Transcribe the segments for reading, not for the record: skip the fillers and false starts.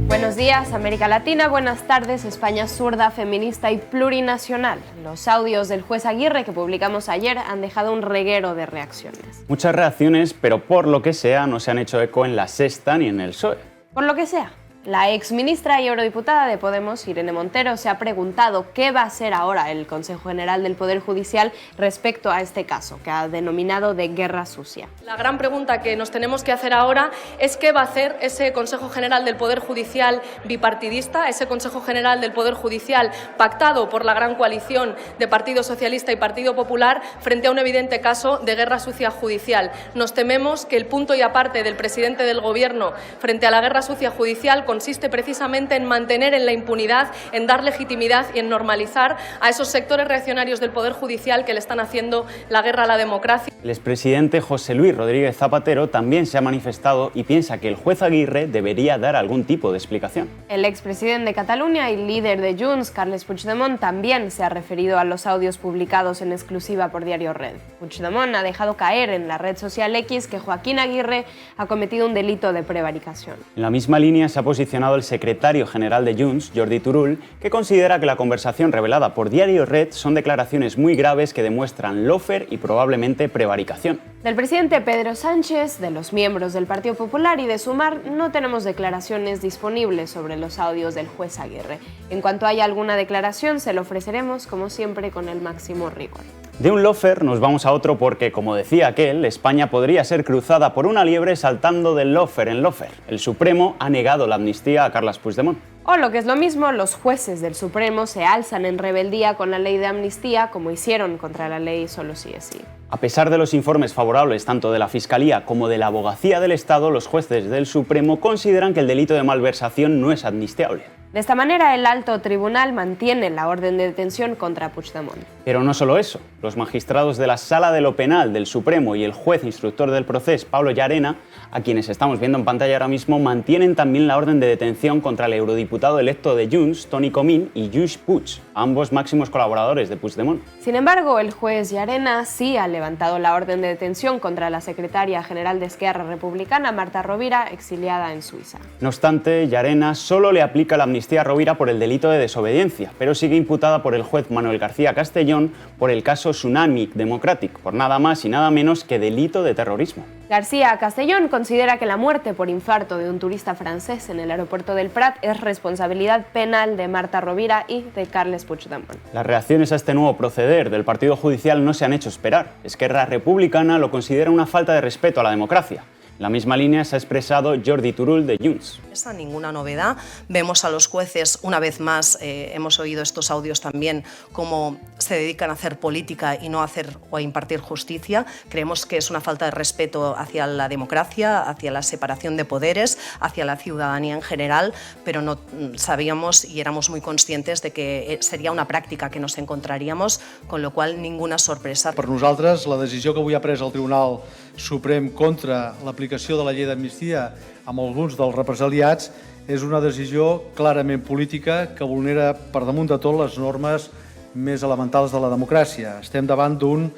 Buenos días, América Latina. Buenas tardes, España zurda, feminista y plurinacional. Los audios del juez Aguirre que publicamos ayer han dejado un reguero de reacciones. Muchas reacciones, pero por lo que sea no se han hecho eco en La Sexta ni en el PSOE. Por lo que sea. La exministra y eurodiputada de Podemos, Irene Montero, se ha preguntado qué va a hacer ahora el Consejo General del Poder Judicial respecto a este caso, que ha denominado de guerra sucia. La gran pregunta que nos tenemos que hacer ahora es qué va a hacer ese Consejo General del Poder Judicial bipartidista, ese Consejo General del Poder Judicial pactado por la gran coalición de Partido Socialista y Partido Popular frente a un evidente caso de guerra sucia judicial. Nos tememos que el punto y aparte del presidente del Gobierno frente a la guerra sucia judicial consiste precisamente en mantener en la impunidad, en dar legitimidad y en normalizar a esos sectores reaccionarios del Poder Judicial que le están haciendo la guerra a la democracia. El expresidente José Luis Rodríguez Zapatero también se ha manifestado y piensa que el juez Aguirre debería dar algún tipo de explicación. El expresidente de Cataluña y líder de Junts, Carles Puigdemont, también se ha referido a los audios publicados en exclusiva por Diario Red. Puigdemont ha dejado caer en la red social X que Joaquín Aguirre ha cometido un delito de prevaricación. En la misma línea se ha posicionado el secretario general de Junts, Jordi Turull, que considera que la conversación revelada por Diario Red son declaraciones muy graves que demuestran lawfare y probablemente prevaricación. Del presidente Pedro Sánchez, de los miembros del Partido Popular y de Sumar no tenemos declaraciones disponibles sobre los audios del juez Aguirre. En cuanto haya alguna declaración, se lo ofreceremos, como siempre, con el máximo rigor. De un lawfare nos vamos a otro porque, como decía aquel, España podría ser cruzada por una liebre saltando del lawfare en lawfare. El Supremo ha negado la amnistía a Carles Puigdemont. O lo que es lo mismo, los jueces del Supremo se alzan en rebeldía con la ley de amnistía, como hicieron contra la ley Solo sí es sí. A pesar de los informes favorables tanto de la Fiscalía como de la Abogacía del Estado, los jueces del Supremo consideran que el delito de malversación no es amnistiable. De esta manera, el alto tribunal mantiene la orden de detención contra Puigdemont. Pero no solo eso, los magistrados de la Sala de lo Penal del Supremo y el juez instructor del procés, Pablo Llarena, a quienes estamos viendo en pantalla ahora mismo, mantienen también la orden de detención contra el eurodiputado electo de Junts, Toni Comín, y Lluís Puig, ambos máximos colaboradores de Puigdemont. Sin embargo, el juez Llarena sí ha levantado la orden de detención contra la secretaria general de Esquerra Republicana, Marta Rovira, exiliada en Suiza. No obstante, Llarena solo le aplica la amnistía a Rovira por el delito de desobediencia, pero sigue imputada por el juez Manuel García Castellón por el caso Tsunami Democratic, por nada más y nada menos que delito de terrorismo. García Castellón considera que la muerte por infarto de un turista francés en el aeropuerto del Prat es responsabilidad penal de Marta Rovira y de Carles Puigdemont. Las reacciones a este nuevo proceder del Partido Judicial no se han hecho esperar. Esquerra Republicana lo considera una falta de respeto a la democracia. En la misma línea se ha expresado Jordi Turull de Junts. No es ninguna novedad. Vemos a los jueces, una vez más, hemos oído estos audios también, cómo se dedican a hacer política y no a hacer o a impartir justicia. Creemos que es una falta de respeto hacia la democracia, hacia la separación de poderes, hacia la ciudadanía en general, pero no sabíamos y éramos muy conscientes de que seria una pràctica que nos encontraríamos, con lo cual ninguna sorpresa. Per nosaltres, la decisió que avui ha pres el Tribunal Suprem contra l'aplicació de la llei d'amnistia amb alguns dels represaliats és una decisió clarament política que vulnera per damunt de tot les normes més elementals de la democràcia. Estem davant d'un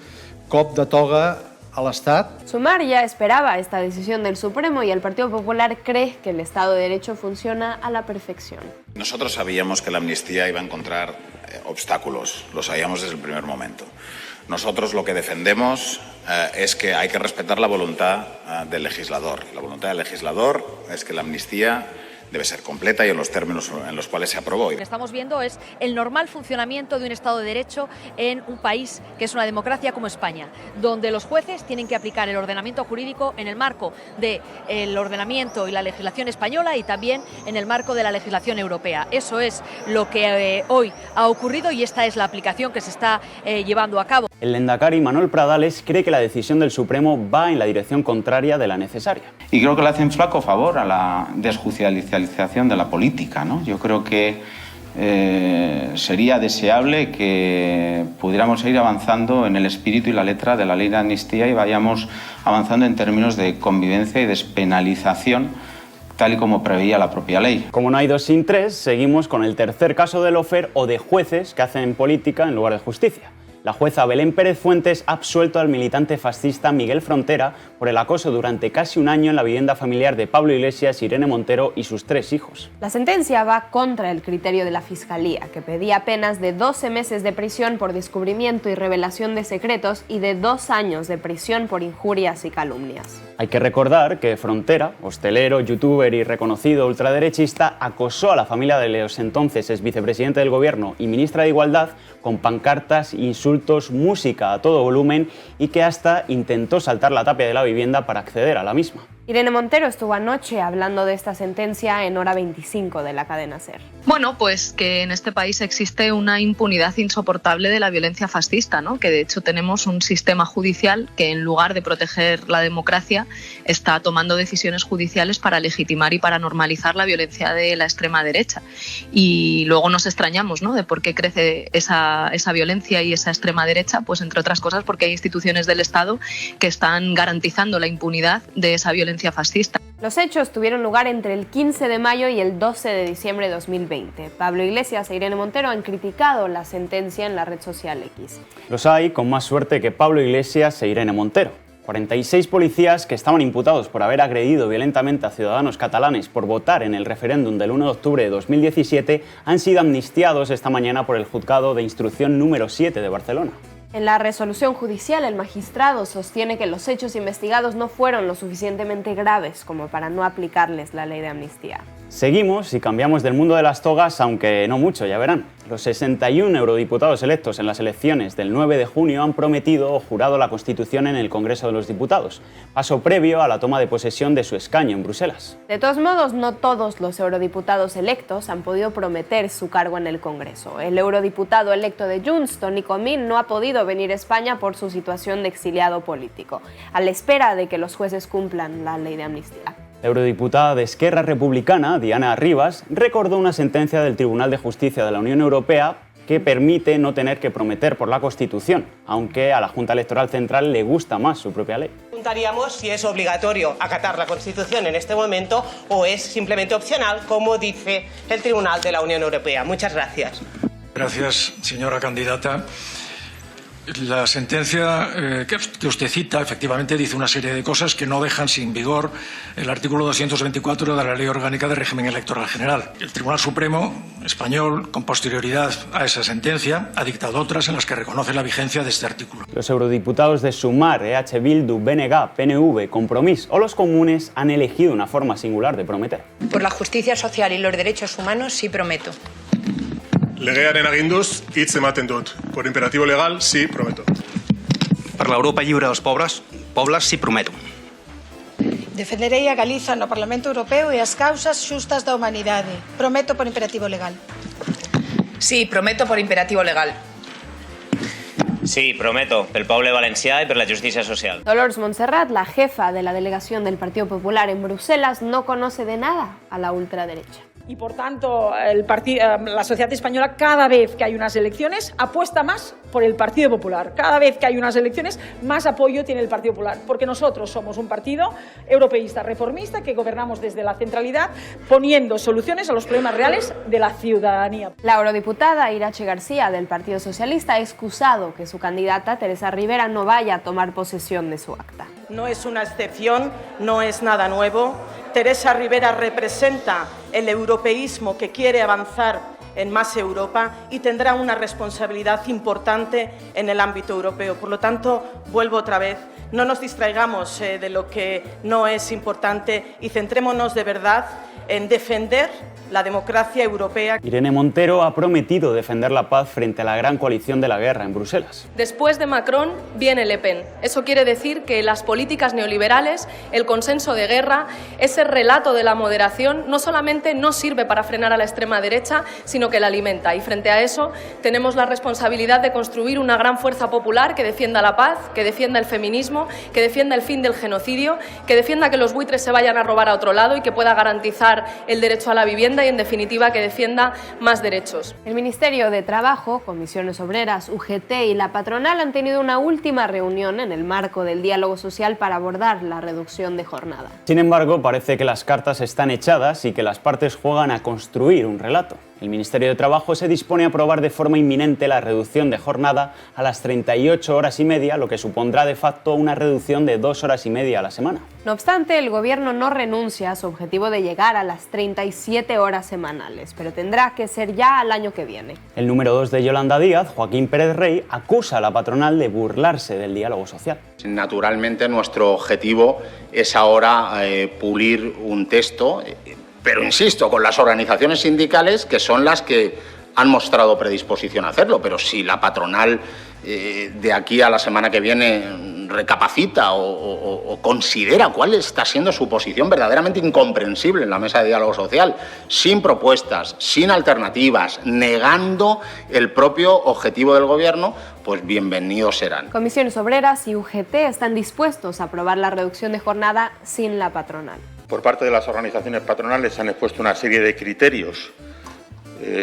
cop de toga a l'Estat. Sumar ya esperaba esta decisión del Supremo y el Partido Popular cree que el Estado de Derecho funciona a la perfección. Nosotros sabíamos que la amnistía iba a encontrar obstáculos, lo sabíamos desde el primer momento. Nosotros lo que defendemos es que hay que respetar la voluntad del legislador. La voluntad del legislador es que la amnistía debe ser completa y en los términos en los cuales se aprobó. Lo que estamos viendo es el normal funcionamiento de un Estado de Derecho en un país que es una democracia como España, donde los jueces tienen que aplicar el ordenamiento jurídico en el marco del ordenamiento y la legislación española y también en el marco de la legislación europea. Eso es lo que hoy ha ocurrido y esta es la aplicación que se está llevando a cabo. El lehendakari Manuel Pradales cree que la decisión del Supremo va en la dirección contraria de la necesaria. Y creo que le hace un flaco favor a la desjudicialización de la política, ¿no? Yo creo que sería deseable que pudiéramos ir avanzando en el espíritu y la letra de la ley de amnistía y vayamos avanzando en términos de convivencia y despenalización, tal y como preveía la propia ley. Como no hay dos sin tres, seguimos con el tercer caso de lawfare o de jueces que hacen política en lugar de justicia. La jueza Belén Pérez Fuentes ha absuelto al militante fascista Miguel Frontera por el acoso durante casi un año en la vivienda familiar de Pablo Iglesias, Irene Montero y sus 3 hijos. La sentencia va contra el criterio de la Fiscalía, que pedía penas de 12 meses de prisión por descubrimiento y revelación de secretos y de 2 años de prisión por injurias y calumnias. Hay que recordar que Frontera, hostelero, youtuber y reconocido ultraderechista, acosó a la familia de los entonces exvicepresidente del Gobierno y ministra de Igualdad con pancartas, insultos, música a todo volumen y que hasta intentó saltar la tapia de la vivienda para acceder a la misma. Irene Montero estuvo anoche hablando de esta sentencia en Hora 25 de la cadena SER. Bueno, pues que en este país existe una impunidad insoportable de la violencia fascista, ¿no? Que de hecho tenemos un sistema judicial que en lugar de proteger la democracia está tomando decisiones judiciales para legitimar y para normalizar la violencia de la extrema derecha. Y luego nos extrañamos, ¿no?, de por qué crece esa violencia y esa extrema derecha, pues entre otras cosas porque hay instituciones del Estado que están garantizando la impunidad de esa violencia fascista. Los hechos tuvieron lugar entre el 15 de mayo y el 12 de diciembre de 2020. Pablo Iglesias e Irene Montero han criticado la sentencia en la red social X. Los hay con más suerte que Pablo Iglesias e Irene Montero. 46 policías que estaban imputados por haber agredido violentamente a ciudadanos catalanes por votar en el referéndum del 1 de octubre de 2017 han sido amnistiados esta mañana por el Juzgado de Instrucción número 7 de Barcelona. En la resolución judicial, el magistrado sostiene que los hechos investigados no fueron lo suficientemente graves como para no aplicarles la ley de amnistía. Seguimos y cambiamos del mundo de las togas, aunque no mucho, ya verán. Los 61 eurodiputados electos en las elecciones del 9 de junio han prometido o jurado la Constitución en el Congreso de los Diputados, paso previo a la toma de posesión de su escaño en Bruselas. De todos modos, no todos los eurodiputados electos han podido prometer su cargo en el Congreso. El eurodiputado electo de Junts, Toni Comín, no ha podido venir a España por su situación de exiliado político, a la espera de que los jueces cumplan la ley de amnistía. La eurodiputada de Esquerra Republicana, Diana Rivas, recordó una sentencia del Tribunal de Justicia de la Unión Europea que permite no tener que prometer por la Constitución, aunque a la Junta Electoral Central le gusta más su propia ley. Preguntaríamos si es obligatorio acatar la Constitución en este momento o es simplemente opcional, como dice el Tribunal de la Unión Europea. Muchas gracias. Gracias, señora candidata. La sentencia que usted cita efectivamente dice una serie de cosas que no dejan sin vigor el artículo 224 de la Ley Orgánica de Régimen Electoral General. El Tribunal Supremo español, con posterioridad a esa sentencia, ha dictado otras en las que reconoce la vigencia de este artículo. Los eurodiputados de Sumar, EH Bildu, BNG, PNV, Compromís o los comunes han elegido una forma singular de prometer. Por la justicia social y los derechos humanos sí prometo. Legearen aginduz hitz ematen dut. Por imperativo legal, sí, prometo. Per l'Europa lliure dels pobles, sí, prometo. Defenderei a Galiza no Parlamento Europeo e as causas xustas da humanidade. Prometo por imperativo legal. Sí, prometo por imperativo legal. Sí, prometo, pel poble valencià i per la justícia social. Dolors Montserrat, la jefa de la delegación del Partido Popular en Bruselas, no conoce de nada a la ultraderecha. Y por tanto, la sociedad española, cada vez que hay unas elecciones, apuesta más por el Partido Popular. Cada vez que hay unas elecciones, más apoyo tiene el Partido Popular, porque nosotros somos un partido europeísta, reformista, que gobernamos desde la centralidad, poniendo soluciones a los problemas reales de la ciudadanía. La eurodiputada Irache García, del Partido Socialista, ha excusado que su candidata, Teresa Rivera, no vaya a tomar posesión de su acta. No es una excepción, no es nada nuevo. Teresa Rivera representa el europeísmo que quiere avanzar en más Europa y tendrá una responsabilidad importante en el ámbito europeo. Por lo tanto, vuelvo otra vez, no nos distraigamos de lo que no es importante y centrémonos de verdad en defender la democracia europea. Irene Montero ha prometido defender la paz frente a la gran coalición de la guerra en Bruselas. Después de Macron viene Le Pen. Eso quiere decir que las políticas neoliberales, el consenso de guerra, ese relato de la moderación, no solamente no sirve para frenar a la extrema derecha, sino que la alimenta. Y frente a eso tenemos la responsabilidad de construir una gran fuerza popular que defienda la paz, que defienda el feminismo, que defienda el fin del genocidio, que defienda que los buitres se vayan a robar a otro lado y que pueda garantizar el derecho a la vivienda y, en definitiva, que defienda más derechos. El Ministerio de Trabajo, Comisiones Obreras, UGT y la patronal han tenido una última reunión en el marco del diálogo social para abordar la reducción de jornada. Sin embargo, parece que las cartas están echadas y que las partes juegan a construir un relato. El Ministerio de Trabajo se dispone a aprobar de forma inminente la reducción de jornada a las 38 horas y media, lo que supondrá de facto una reducción de 2 horas y media a la semana. No obstante, el Gobierno no renuncia a su objetivo de llegar a las 37 horas semanales, pero tendrá que ser ya al año que viene. El número 2 de Yolanda Díaz, Joaquín Pérez Rey, acusa a la patronal de burlarse del diálogo social. Naturalmente, nuestro objetivo es ahora pulir un texto, pero insisto, con las organizaciones sindicales que son las que han mostrado predisposición a hacerlo, pero si la patronal de aquí a la semana que viene recapacita o considera cuál está siendo su posición verdaderamente incomprensible en la mesa de diálogo social, sin propuestas, sin alternativas, negando el propio objetivo del Gobierno, pues bienvenidos serán. Comisiones Obreras y UGT están dispuestos a aprobar la reducción de jornada sin la patronal. Por parte de las organizaciones patronales se han expuesto una serie de criterios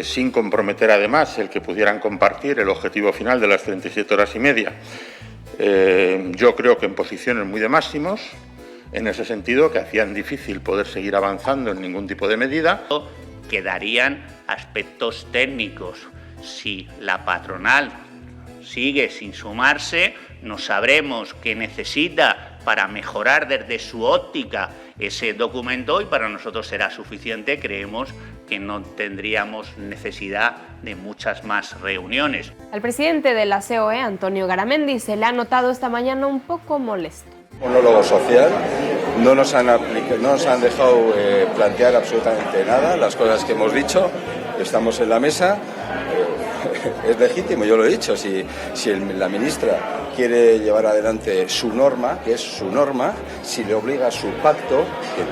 sin comprometer además el que pudieran compartir el objetivo final de las 37 horas y media. Yo creo que en posiciones muy de máximos, en ese sentido, que hacían difícil poder seguir avanzando en ningún tipo de medida. Quedarían aspectos técnicos. Si la patronal sigue sin sumarse, no sabremos qué necesita para mejorar desde su óptica ese documento y para nosotros será suficiente. Creemos que no tendríamos necesidad de muchas más reuniones. Al presidente de la COE, Antonio Garamendi, se le ha notado esta mañana un poco molesto. Monólogo social, no nos han dejado plantear absolutamente nada, las cosas que hemos dicho, estamos en la mesa, es legítimo, yo lo he dicho, si la ministra quiere llevar adelante su norma, que es su norma, si le obliga a su pacto, que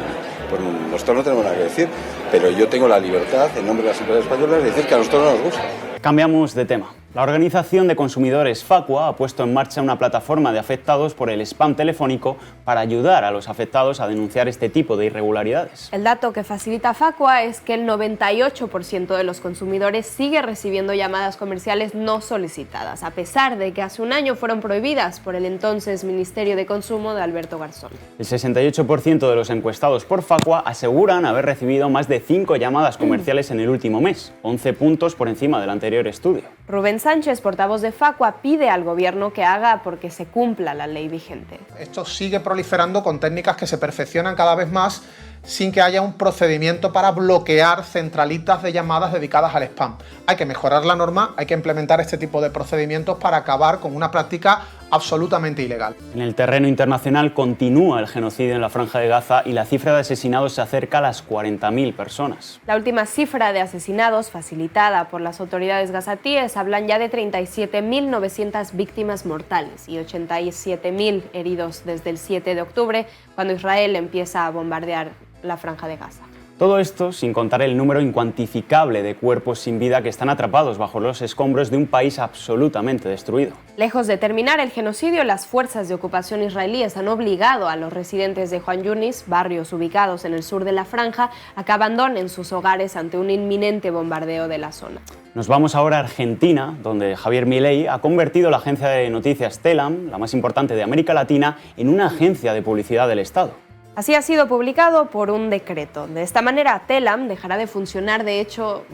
pues nosotros no tenemos nada que decir, pero yo tengo la libertad, en nombre de las empresas españolas, de decir que a nosotros no nos gusta. Cambiamos de tema. La organización de consumidores Facua ha puesto en marcha una plataforma de afectados por el spam telefónico para ayudar a los afectados a denunciar este tipo de irregularidades. El dato que facilita Facua es que el 98% de los consumidores sigue recibiendo llamadas comerciales no solicitadas, a pesar de que hace un año fueron prohibidas por el entonces Ministerio de Consumo de Alberto Garzón. El 68% de los encuestados por Facua aseguran haber recibido más de 5 llamadas comerciales en el último mes, 11 puntos por encima del anterior estudio. Rubén Sánchez, portavoz de Facua, pide al Gobierno que haga porque se cumpla la ley vigente. Esto sigue proliferando con técnicas que se perfeccionan cada vez más sin que haya un procedimiento para bloquear centralitas de llamadas dedicadas al spam. Hay que mejorar la norma, hay que implementar este tipo de procedimientos para acabar con una práctica absolutamente ilegal. En el terreno internacional continúa el genocidio en la Franja de Gaza y la cifra de asesinados se acerca a las 40.000 personas. La última cifra de asesinados facilitada por las autoridades gazatíes hablan ya de 37.900 víctimas mortales y 87.000 heridos desde el 7 de octubre, cuando Israel empieza a bombardear la Franja de Gaza. Todo esto sin contar el número incuantificable de cuerpos sin vida que están atrapados bajo los escombros de un país absolutamente destruido. Lejos de terminar el genocidio, las fuerzas de ocupación israelíes han obligado a los residentes de Juan Yunis, barrios ubicados en el sur de la Franja, a que abandonen sus hogares ante un inminente bombardeo de la zona. Nos vamos ahora a Argentina, donde Javier Milei ha convertido la agencia de noticias Telam, la más importante de América Latina, en una agencia de publicidad del Estado. Así ha sido publicado por un decreto. De esta manera, Telam dejará de funcionar, de hecho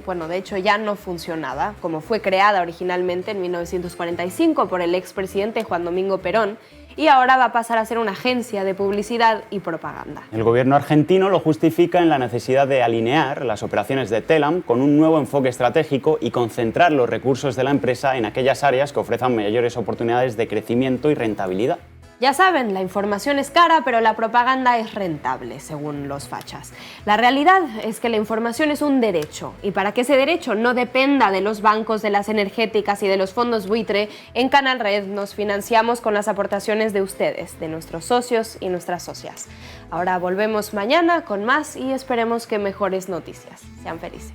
ya no funcionaba, como fue creada originalmente en 1945 por el expresidente Juan Domingo Perón, y ahora va a pasar a ser una agencia de publicidad y propaganda. El gobierno argentino lo justifica en la necesidad de alinear las operaciones de Telam con un nuevo enfoque estratégico y concentrar los recursos de la empresa en aquellas áreas que ofrezcan mayores oportunidades de crecimiento y rentabilidad. Ya saben, la información es cara, pero la propaganda es rentable, según los fachas. La realidad es que la información es un derecho, y para que ese derecho no dependa de los bancos, de las energéticas y de los fondos buitre, en Canal Red nos financiamos con las aportaciones de ustedes, de nuestros socios y nuestras socias. Ahora volvemos mañana con más y esperemos que mejores noticias. Sean felices.